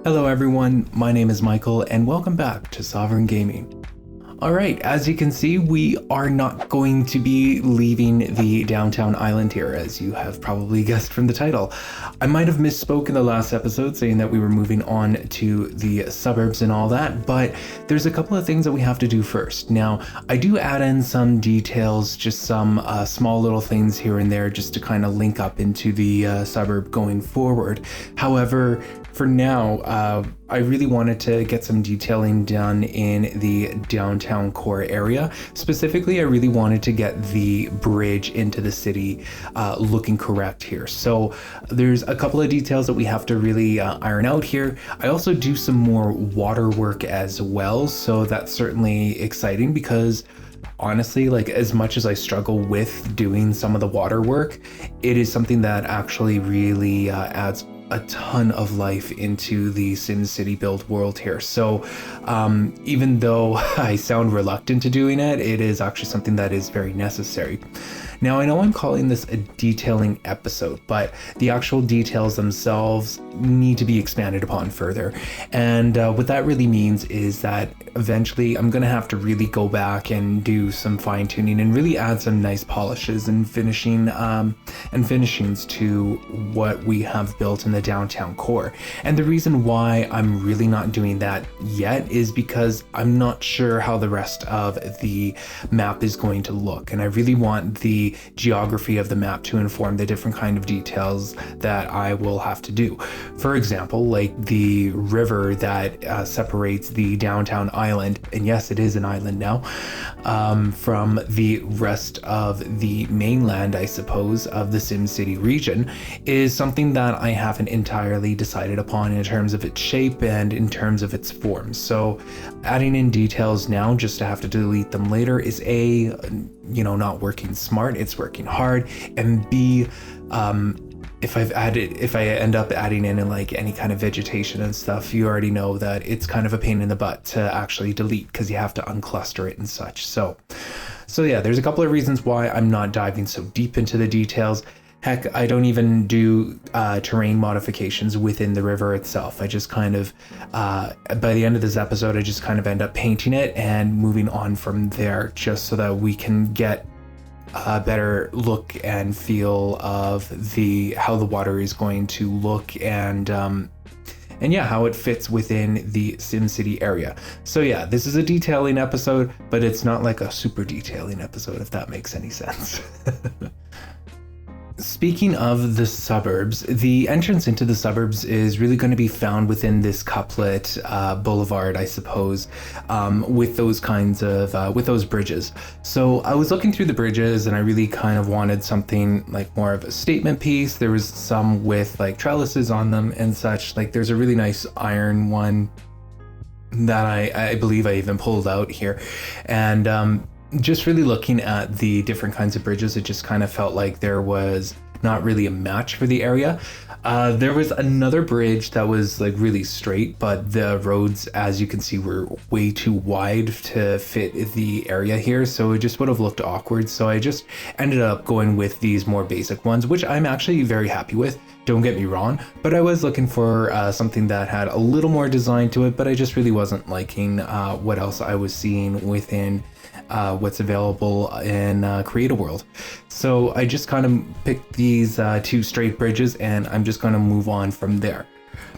Hello everyone, my name is Michael and welcome back to Sovereign Gaming. Alright, as you can see, we are not going to be leaving the downtown island here, as you have probably guessed from the title. I might have misspoke in the last episode saying that we were moving on to the suburbs and all that, but there's a couple of things that we have to do first. Now, I do add in some details, just some small little things here and there just to kind of link up into the suburb going forward. However, for now, I really wanted to get some detailing done in the downtown core area. Specifically, I really wanted to get the bridge into the city looking correct here. So there's a couple of details that we have to really iron out here. I also do some more water work as well, so that's certainly exciting because honestly, like as much as I struggle with doing some of the water work, it is something that actually really adds a ton of life into the SimCity build world here. So even though I sound reluctant to doing it, it is actually something that is very necessary. Now, I know I'm calling this a detailing episode, but the actual details themselves need to be expanded upon further. And what that really means is that eventually I'm going to have to really go back and do some fine tuning and really add some nice polishes and finishing and finishings to what we have built in the downtown core. And the reason why I'm really not doing that yet is because I'm not sure how the rest of the map is going to look. And I really want the geography of the map to inform the different kind of details that I will have to do. For example, like the river that separates the downtown island, and yes, it is an island now, from the rest of the mainland, I suppose, of the SimCity region, is something that I haven't entirely decided upon in terms of its shape and in terms of its form. So adding in details now just to have to delete them later is A, not working smart, it's working hard, and B, if I end up adding in like any kind of vegetation and stuff, you already know that it's kind of a pain in the butt to actually delete because you have to uncluster it and such. So yeah, there's a couple of reasons why I'm not diving so deep into the details. Heck, I don't even do terrain modifications within the river itself. I just kind of, by the end of this episode, I just kind of end up painting it and moving on from there, just so that we can get a better look and feel of how the water is going to look and yeah, how it fits within the SimCity area. So yeah, this is a detailing episode, but it's not like a super detailing episode, if that makes any sense. Speaking of the suburbs, the entrance into the suburbs is really going to be found within this couplet boulevard, I suppose, with those kinds of, with those bridges. So I was looking through the bridges and I really kind of wanted something like more of a statement piece. There was some with like trellises on them and such. Like there's a really nice iron one that I believe I even pulled out here. And just really looking at the different kinds of bridges, it just kind of felt like there was not really a match for the area. There was another bridge that was like really straight, but the roads, as you can see, were way too wide to fit the area here. So it just would have looked awkward. So I just ended up going with these more basic ones, which I'm actually very happy with. Don't get me wrong, but I was looking for something that had a little more design to it, but I just really wasn't liking what else I was seeing within what's available in Create a World. So I just kind of picked these two straight bridges and I'm just going to move on from there.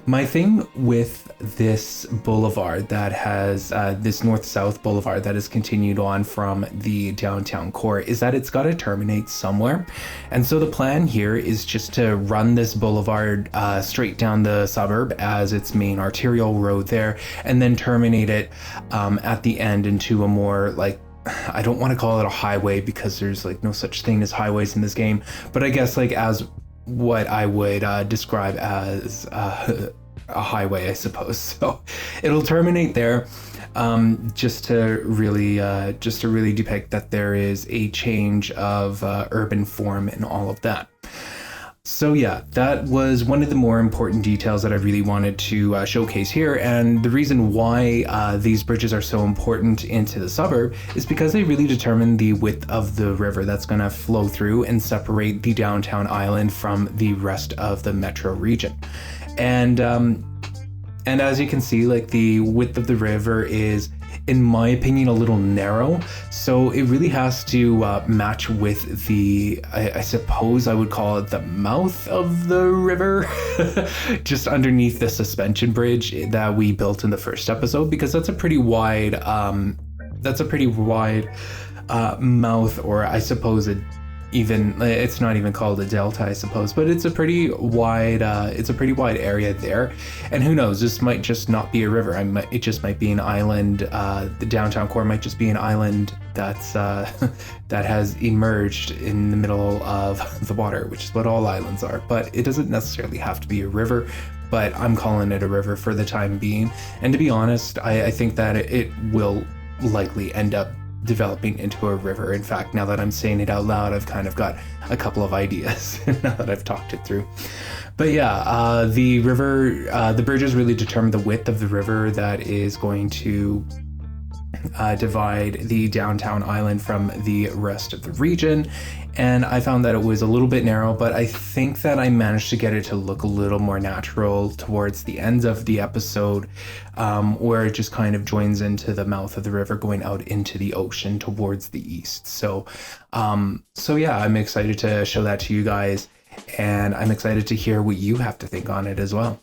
My thing with this boulevard that has this north-south boulevard that has continued on from the downtown core is that it's got to terminate somewhere. And so the plan here is just to run this boulevard straight down the suburb as its main arterial road there, and then terminate it at the end into a more like, I don't want to call it a highway because there's like no such thing as highways in this game, but I guess like as what I would describe as a highway, I suppose. So it'll terminate there, just to really depict that there is a change of urban form and all of that. So yeah, that was one of the more important details that I really wanted to showcase here. And the reason why these bridges are so important into the suburb is because they really determine the width of the river that's going to flow through and separate the downtown island from the rest of the metro region. And And as you can see, like the width of the river is, in my opinion, a little narrow. So it really has to match with the, I suppose I would call it the mouth of the river, just underneath the suspension bridge that we built in the first episode, because that's a pretty wide, mouth, or I suppose it's not even called a delta, I suppose, but it's a pretty wide area there. And who knows, this might just not be a river. It just might be an island. The downtown core might just be an island that's that has emerged in the middle of the water, which is what all islands are. But it doesn't necessarily have to be a river, but I'm calling it a river for the time being. And to be honest, I think that it will likely end up developing into a river. In fact, now that I'm saying it out loud, I've kind of got a couple of ideas now that I've talked it through. But yeah, the river, the bridges really determine the width of the river that is going to divide the downtown island from the rest of the region. And I found that it was a little bit narrow, but I think that I managed to get it to look a little more natural towards the end of the episode, where it just kind of joins into the mouth of the river going out into the ocean towards the east. So yeah, I'm excited to show that to you guys, and I'm excited to hear what you have to think on it as well.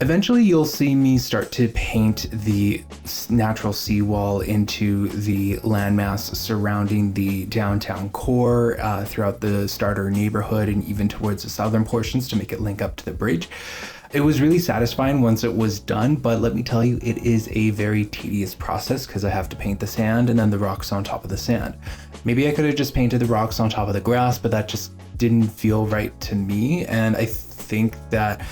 Eventually, you'll see me start to paint the natural seawall into the landmass surrounding the downtown core, throughout the starter neighborhood, and even towards the southern portions to make it link up to the bridge. It was really satisfying once it was done, but let me tell you, it is a very tedious process because I have to paint the sand and then the rocks on top of the sand. Maybe I could have just painted the rocks on top of the grass, but that just didn't feel right to me. And I think that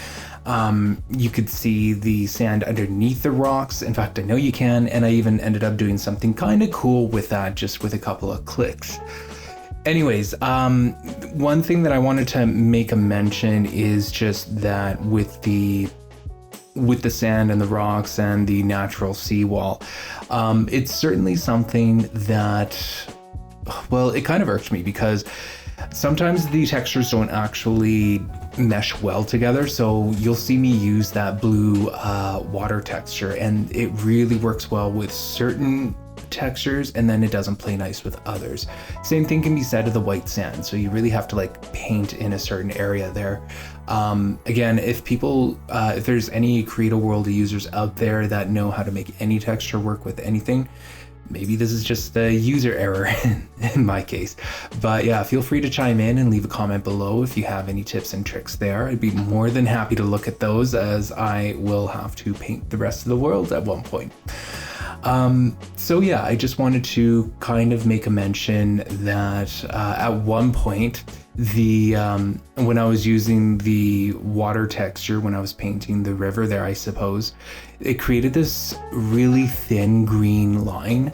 you could see the sand underneath the rocks. In fact, I know you can, and I even ended up doing something kind of cool with that, just with a couple of clicks. Anyways, one thing that I wanted to make a mention is just that with the sand and the rocks and the natural seawall, it's certainly something that, well, it kind of irked me because sometimes the textures don't actually mesh well together. So you'll see me use that blue water texture, and it really works well with certain textures, and then it doesn't play nice with others. Same thing can be said of the white sand. So you really have to like paint in a certain area there. Again, if there's any Create a World users out there that know how to make any texture work with anything, maybe this is just a user error in my case. But yeah, feel free to chime in and leave a comment below if you have any tips and tricks there. I'd be more than happy to look at those, as I will have to paint the rest of the world at one point. So yeah, I just wanted to kind of make a mention that at one point, when I was using the water texture, when I was painting the river there, I suppose, it created this really thin green line,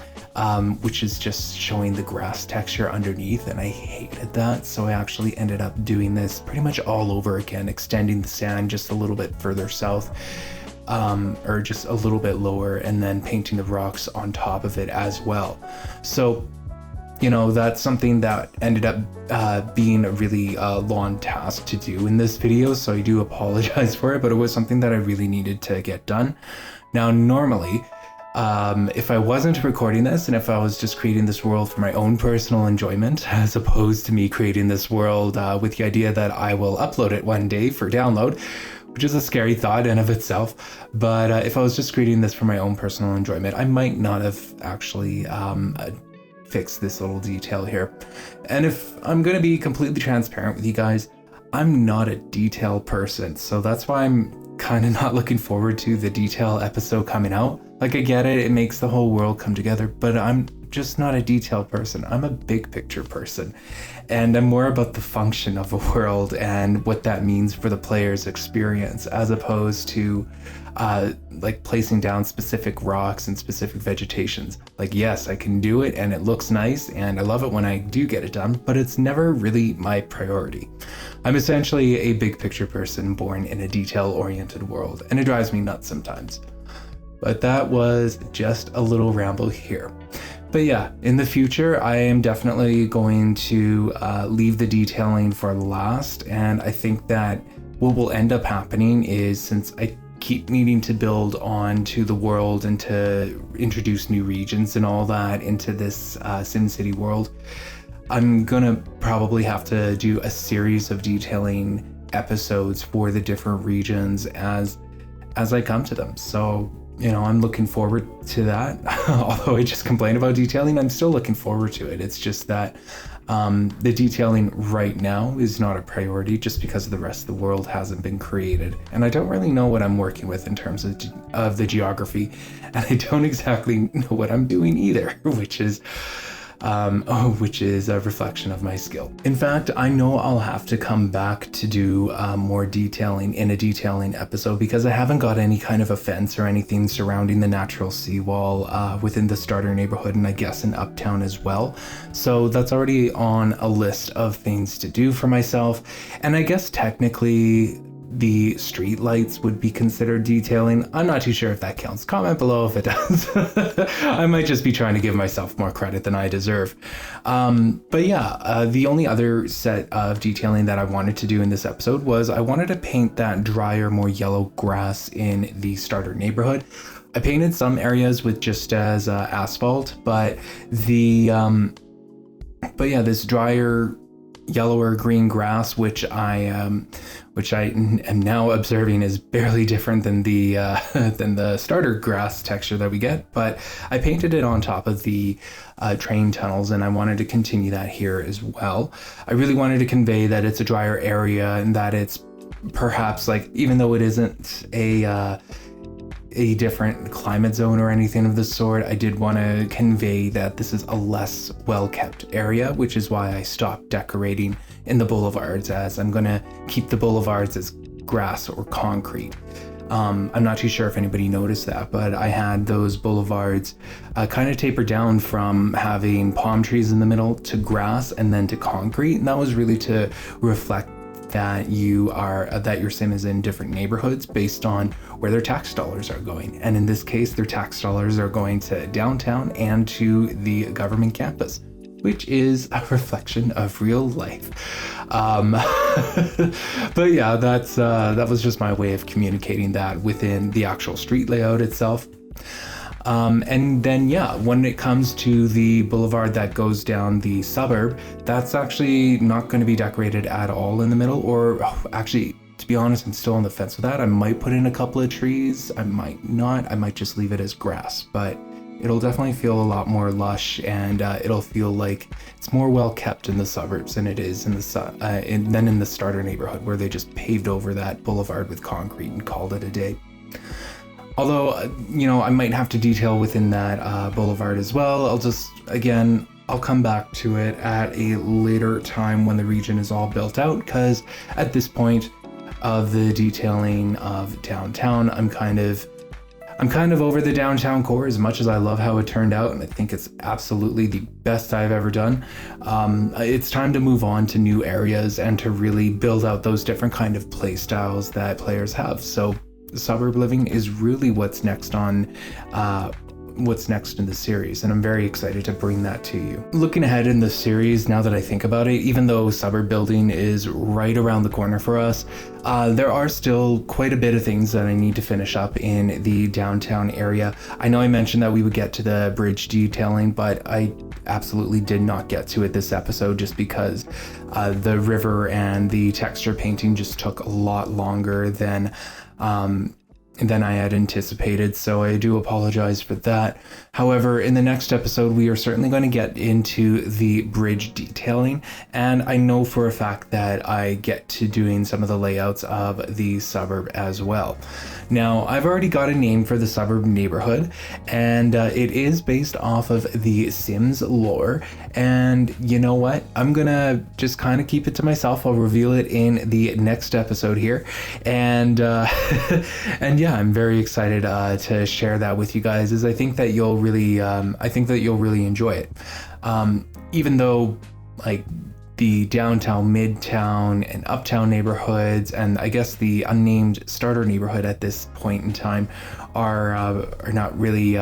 which is just showing the grass texture underneath, and I hated that. So I actually ended up doing this pretty much all over again, extending the sand just a little bit further south, or just a little bit lower, and then painting the rocks on top of it as well. So, you know, that's something that ended up being a really long task to do in this video, so I do apologize for it, but it was something that I really needed to get done. Now, normally, if I wasn't recording this, and if I was just creating this world for my own personal enjoyment, as opposed to me creating this world with the idea that I will upload it one day for download, which is a scary thought in of itself. But if I was just creating this for my own personal enjoyment, I might not have actually fixed this little detail here. And if I'm going to be completely transparent with you guys, I'm not a detail person. So that's why I'm kind of not looking forward to the detail episode coming out. Like, I get it, it makes the whole world come together, but I'm just not a detail person. I'm a big picture person, and I'm more about the function of a world and what that means for the player's experience, as opposed to like placing down specific rocks and specific vegetations. Like, yes, I can do it and it looks nice and I love it when I do get it done, but it's never really my priority. I'm essentially a big picture person born in a detail-oriented world, and it drives me nuts sometimes. But that was just a little ramble here. But yeah, in the future, I am definitely going to leave the detailing for last. And I think that what will end up happening is, since I keep needing to build on to the world and to introduce new regions and all that into this SimCity world, I'm gonna probably have to do a series of detailing episodes for the different regions as I come to them. So, you know, I'm looking forward to that. Although I just complain about detailing, I'm still looking forward to it. It's just that the detailing right now is not a priority just because the rest of the world hasn't been created. And I don't really know what I'm working with in terms of the geography. And I don't exactly know what I'm doing either, which is a reflection of my skill. In fact, I know I'll have to come back to do more detailing in a detailing episode because I haven't got any kind of a fence or anything surrounding the natural seawall within the starter neighborhood, and I guess in Uptown as well. So that's already on a list of things to do for myself. And I guess technically the street lights would be considered detailing. I'm not too sure if that counts. Comment below if it does. I might just be trying to give myself more credit than I deserve. But yeah, the only other set of detailing that I wanted to do in this episode was I wanted to paint that drier, more yellow grass in the starter neighborhood. I painted some areas with just as asphalt, but this drier, yellower green grass, which I am now observing is barely different than the starter grass texture that we get, but I painted it on top of the train tunnels, and I wanted to continue that here as well. I really wanted to convey that it's a drier area and that it's perhaps, like, even though it isn't a different climate zone or anything of the sort, I did want to convey that this is a less well-kept area, which is why I stopped decorating in the boulevards, as I'm going to keep the boulevards as grass or concrete. I'm not too sure if anybody noticed that, but I had those boulevards kind of tapered down from having palm trees in the middle to grass and then to concrete, and that was really to reflect that your sim is in different neighborhoods based on where their tax dollars are going. And in this case, their tax dollars are going to downtown and to the government campus, which is a reflection of real life. But yeah, that was just my way of communicating that within the actual street layout itself. And then, yeah, when it comes to the boulevard that goes down the suburb, that's actually not going to be decorated at all in the middle, or actually, to be honest, I'm still on the fence with that. I might put in a couple of trees, I might not, I might just leave it as grass, but it'll definitely feel a lot more lush, and it'll feel like it's more well kept in the suburbs than it is in the starter neighborhood, where they just paved over that boulevard with concrete and called it a day. Although, you know, I might have to detail within that boulevard as well. I'll come back to it at a later time when the region is all built out, because at this point of the detailing of downtown, I'm kind of over the downtown core. As much as I love how it turned out, and I think it's absolutely the best I've ever done, it's time to move on to new areas and to really build out those different kind of play styles that players have. So suburb living is really what's next in the series, and I'm very excited to bring that to you. Looking ahead in the series, now that I think about it, even though suburb building is right around the corner for us, there are still quite a bit of things that I need to finish up in the downtown area. I know I mentioned that we would get to the bridge detailing, but I absolutely did not get to it this episode just because the river and the texture painting just took a lot longer than I had anticipated, so I do apologize for that. However, in the next episode, we are certainly going to get into the bridge detailing, and I know for a fact that I get to doing some of the layouts of the suburb as well. Now, I've already got a name for the suburb neighborhood, and it is based off of the Sims lore, and you know what? I'm gonna just kind of keep it to myself. I'll reveal it in the next episode here, and and yeah, I'm very excited to share that with you guys, as I think that you'll really enjoy it. Even though, like, the downtown, midtown, and uptown neighborhoods, and I guess the unnamed starter neighborhood at this point in time are not really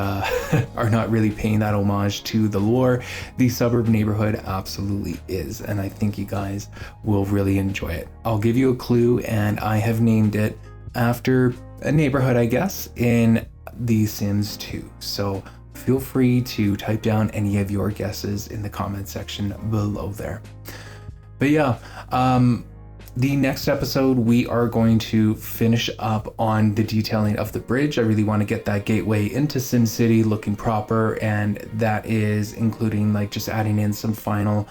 paying that homage to the lore, the suburb neighborhood absolutely is, and I think you guys will really enjoy it. I'll give you a clue, and I have named it after a neighborhood, I guess, in The Sims 2. So feel free to type down any of your guesses in the comment section below there. But yeah, the next episode, we are going to finish up on the detailing of the bridge. I really want to get that gateway into SimCity looking proper, and that is including like just adding in some final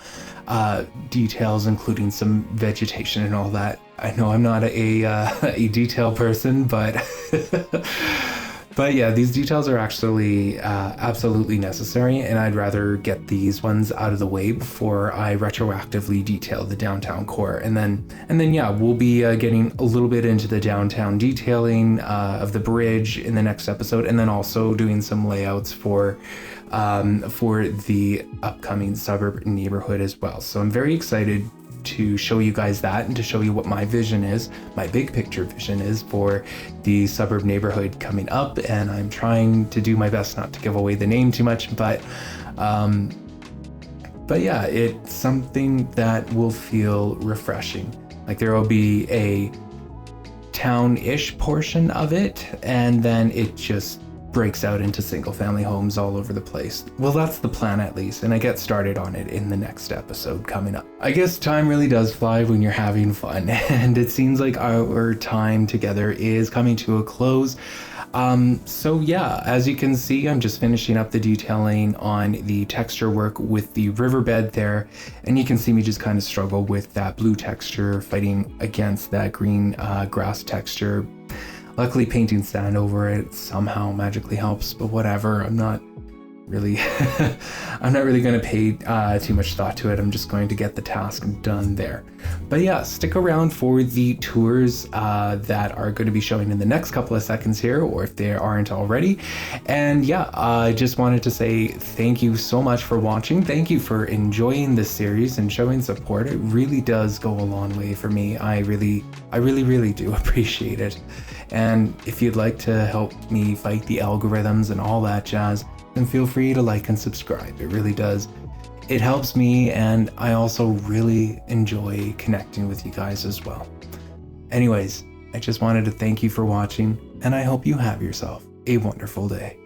details, including some vegetation and all that. I know I'm not a detail person, but but yeah, these details are actually absolutely necessary, and I'd rather get these ones out of the way before I retroactively detail the downtown core. And then yeah, we'll be getting a little bit into the downtown detailing of the bridge in the next episode, and then also doing some layouts for the upcoming suburb neighborhood as well. So I'm very excited to show you guys that and to show you what my vision is, my big picture vision is for the suburb neighborhood coming up. And I'm trying to do my best not to give away the name too much, but yeah, it's something that will feel refreshing. Like there will be a town-ish portion of it, and then it just breaks out into single family homes all over the place. Well, that's the plan at least, and I get started on it in the next episode coming up. I guess time really does fly when you're having fun, and it seems like our time together is coming to a close. So yeah, as you can see, I'm just finishing up the detailing on the texture work with the riverbed there, and you can see me just kind of struggle with that blue texture fighting against that green grass texture. Luckily, painting sand over it somehow magically helps, but whatever. I'm not really going to pay too much thought to it. I'm just going to get the task done there. But yeah, stick around for the tours that are going to be showing in the next couple of seconds here, or if they aren't already. And yeah, I just wanted to say thank you so much for watching. Thank you for enjoying this series and showing support. It really does go a long way for me. I really do appreciate it. And if you'd like to help me fight the algorithms and all that jazz, then feel free to like and subscribe. It really does. It helps me, and I also really enjoy connecting with you guys as well. Anyways, I just wanted to thank you for watching, and I hope you have yourself a wonderful day.